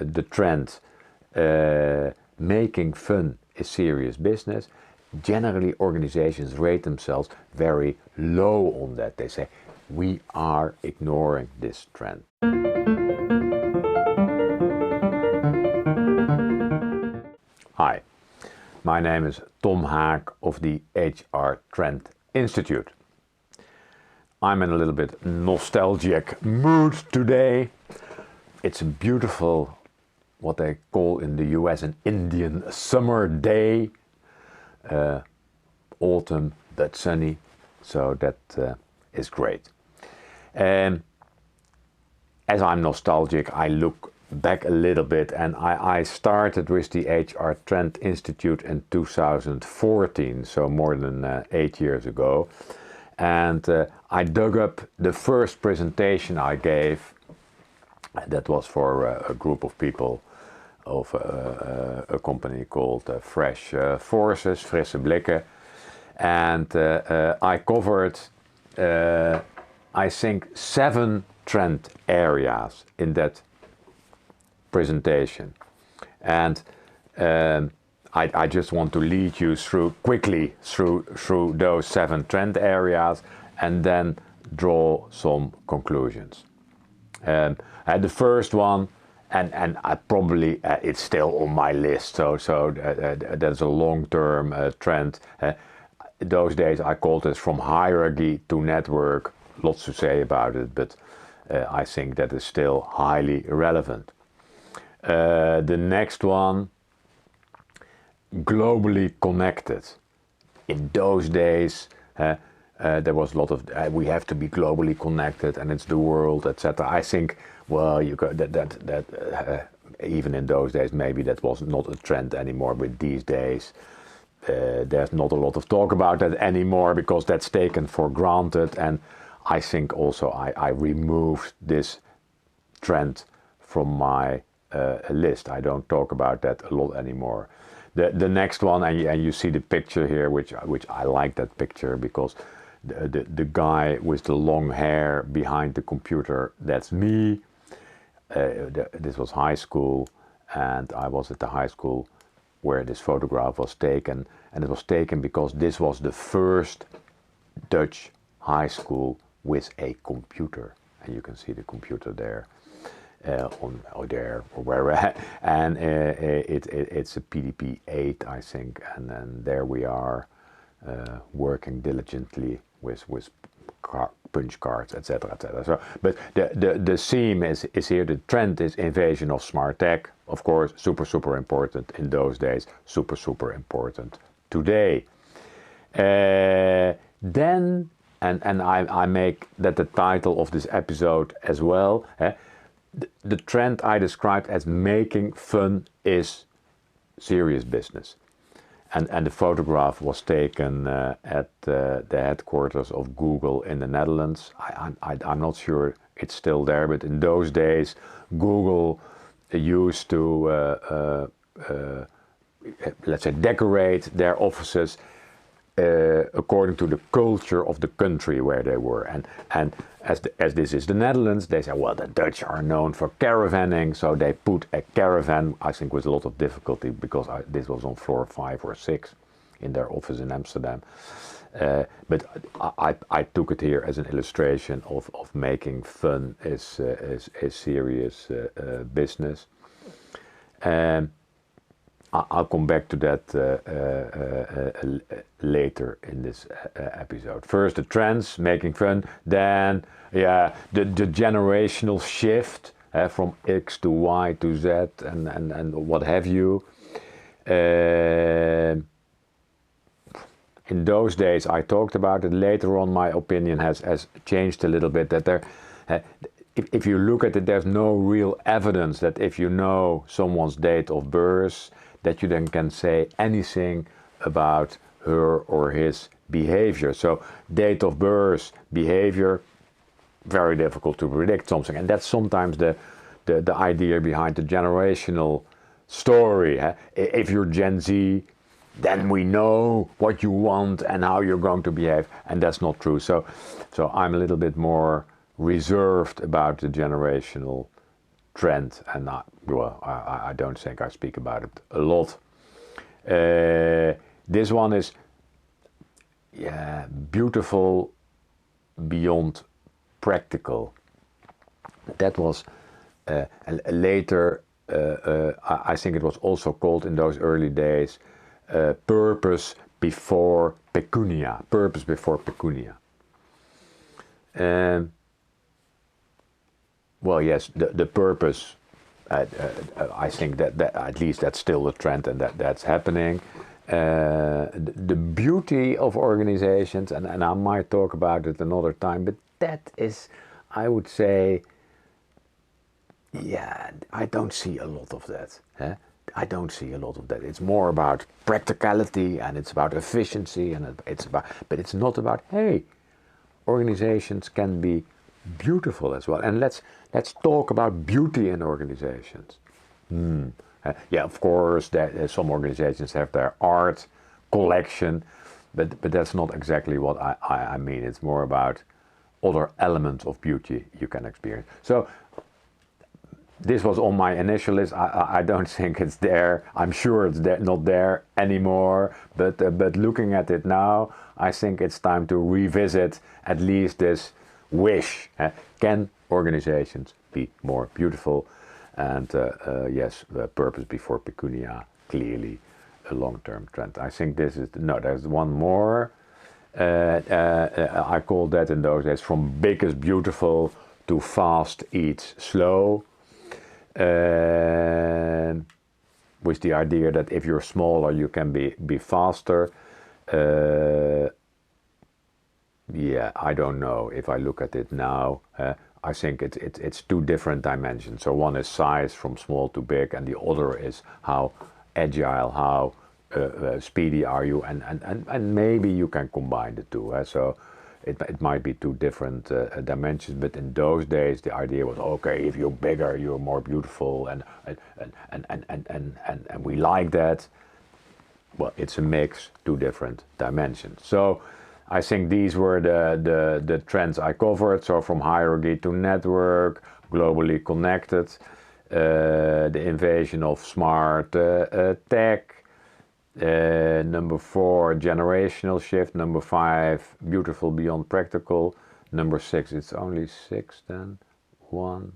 the trend making fun is serious business, generally organizations rate themselves very low on that. They say, we are ignoring this trend. Hi, my name is Tom Haak of the HR Trend Institute. I'm in a little bit nostalgic mood today. It's a beautiful, what they call in the US an Indian summer day. Autumn, but sunny, so that is great. As I'm nostalgic, I look back a little bit, and I started with the HR Trend Institute in 2014, so more than 8 years ago. And I dug up the first presentation I gave. That was for a group of people of a company called Fresh Forces, Frisse Blikken. And I covered, I think, 7 trend areas in that presentation. And I just want to lead you quickly through those 7 trend areas and then draw some conclusions. The first one, and I probably it's still on my list, so that's a long-term trend. Those days I called it from hierarchy to network. Lots to say about it, but I think that is still highly relevant. The next one, globally connected. In those days, there was a lot of we have to be globally connected, and it's the world, etc. I think, well, you got that even in those days, maybe that was not a trend anymore. But these days, there's not a lot of talk about that anymore because that's taken for granted. And I think also I removed this trend from my list. I don't talk about that a lot anymore. The next one, and you see the picture here, which I like that picture because the guy with the long hair behind the computer, that's me. This was high school, and I was at the high school where this photograph was taken, and it was taken because this was the first Dutch high school with a computer, and you can see the computer there. There or where, and it's a PDP-8, I think, and then there we are working diligently with punch cards, etc., etc. So, but the theme is here. The trend is invasion of smart tech. Of course, super important in those days. Super important today. Then, and I make that the title of this episode as well. The trend I described as making fun is serious business. And the photograph was taken at the headquarters of Google in the Netherlands. I'm not sure it's still there, but in those days, Google used to, let's say, decorate their offices according to the culture of the country where they were. And as this is the Netherlands, they say, well, the Dutch are known for caravanning, so they put a caravan, I think with a lot of difficulty, because this was on floor 5 or 6 in their office in Amsterdam. But I took it here as an illustration of making fun is serious business. I'll come back to that later in this episode. First, the trends, making fun. Then, the generational shift from X to Y to Z and what have you. In those days, I talked about it. Later on, my opinion has changed a little bit. That if you look at it, there's no real evidence that if you know someone's date of birth, that you then can say anything about her or his behavior. So date of birth, behavior, very difficult to predict something. And that's sometimes the idea behind the generational story. If you're Gen Z, then we know what you want and how you're going to behave. And that's not true. So I'm a little bit more reserved about the generational trend, and I don't think I speak about it a lot. This one is beautiful beyond practical. That was later, I think it was also called in those early days, purpose before pecunia. Purpose before pecunia. Well, yes, the purpose, I think that at least that's still the trend, and that's happening. The beauty of organizations, and I might talk about it another time, but that is, I would say, I don't see a lot of that. I don't see a lot of that. It's more about practicality, and it's about efficiency, and but it's not about, hey, organizations can be beautiful as well. And let's talk about beauty in organizations. Of course, some organizations have their art collection, but that's not exactly what I mean. It's more about other elements of beauty you can experience. So this was on my initial list. I don't think it's there. I'm sure it's not there anymore. But looking at it now, I think it's time to revisit at least this wish. Can organizations be more beautiful? And yes, the purpose before pecunia, clearly a long-term trend. I think this is, there's one more. I called that in those days from big is beautiful to fast eats slow. With the idea that if you're smaller, you can be faster. I don't know if I look at it now. I think it's two different dimensions. So one is size from small to big, and the other is how agile, how speedy are you, and maybe you can combine the two. So it might be two different dimensions, but in those days the idea was, okay, if you're bigger, you're more beautiful, and we like that. Well, it's a mix, two different dimensions. So I think these were the trends I covered. So from hierarchy to network, globally connected, the invasion of smart tech. Number 4, generational shift. Number 5, beautiful beyond practical. Number 6, it's only 6 then. 1,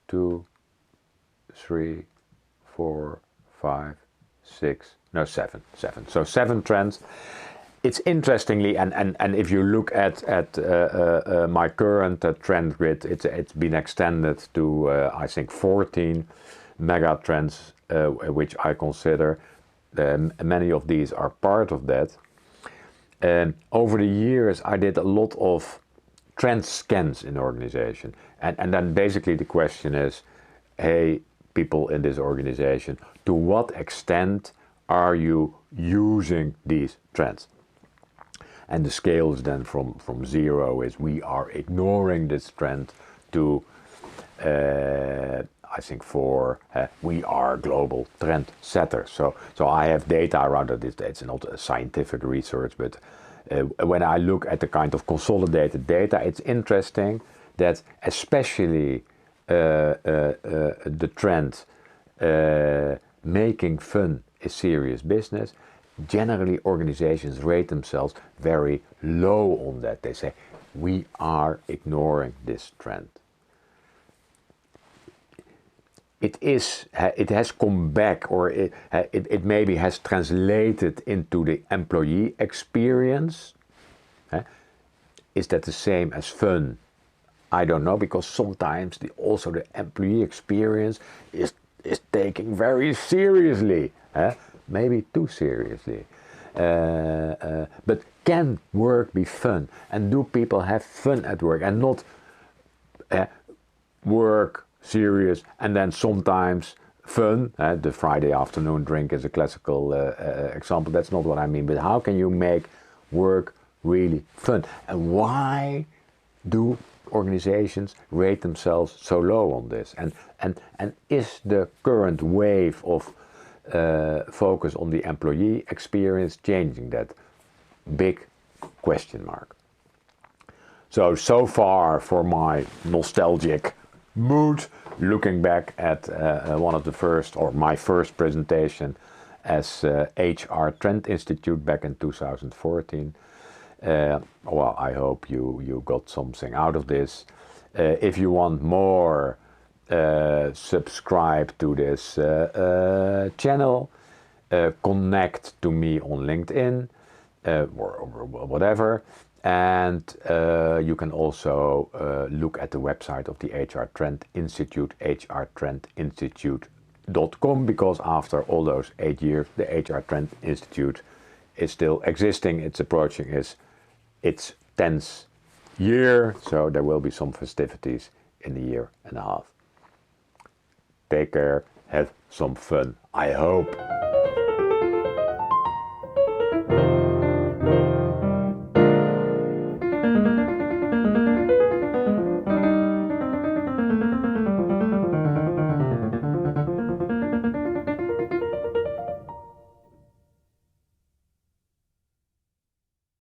2, 3, 4, 5, 6. No, 7. So 7 trends. It's interestingly, and if you look at my current trend grid, it's been extended to I think 14 mega trends, which I consider. Many of these are part of that. Over the years, I did a lot of trend scans in organization, and then basically the question is, hey, people in this organization, to what extent are you using these trends? And the scale is then from 0 is we are ignoring this trend to I think 4 we are global trend setters. So I have data around it. It's not a scientific research, but when I look at the kind of consolidated data, it's interesting that especially the trend making fun is serious business, generally organizations rate themselves very low on that. They say, we are ignoring this trend. It has come back, or it maybe has translated into the employee experience. Is that the same as fun? I don't know, because sometimes also the employee experience is taken very seriously. Maybe too seriously. But can work be fun? And do people have fun at work and not work serious and then sometimes fun? The Friday afternoon drink is a classical example. That's not what I mean. But how can you make work really fun? And why do organizations rate themselves so low on this? And is the current wave of focus on the employee experience changing that? Big question mark. So far for my nostalgic mood, looking back at one of the first, or my first presentation as HR Trend Institute back in 2014. Well, I hope you got something out of this. If you want more, subscribe to this channel, connect to me on LinkedIn, or whatever. And you can also look at the website of the HR Trend Institute, hrtrendinstitute.com, because after all those 8 years, the HR Trend Institute is still existing. It's approaching its 10th year, so there will be some festivities in a year and a half. Take care, have some fun, I hope.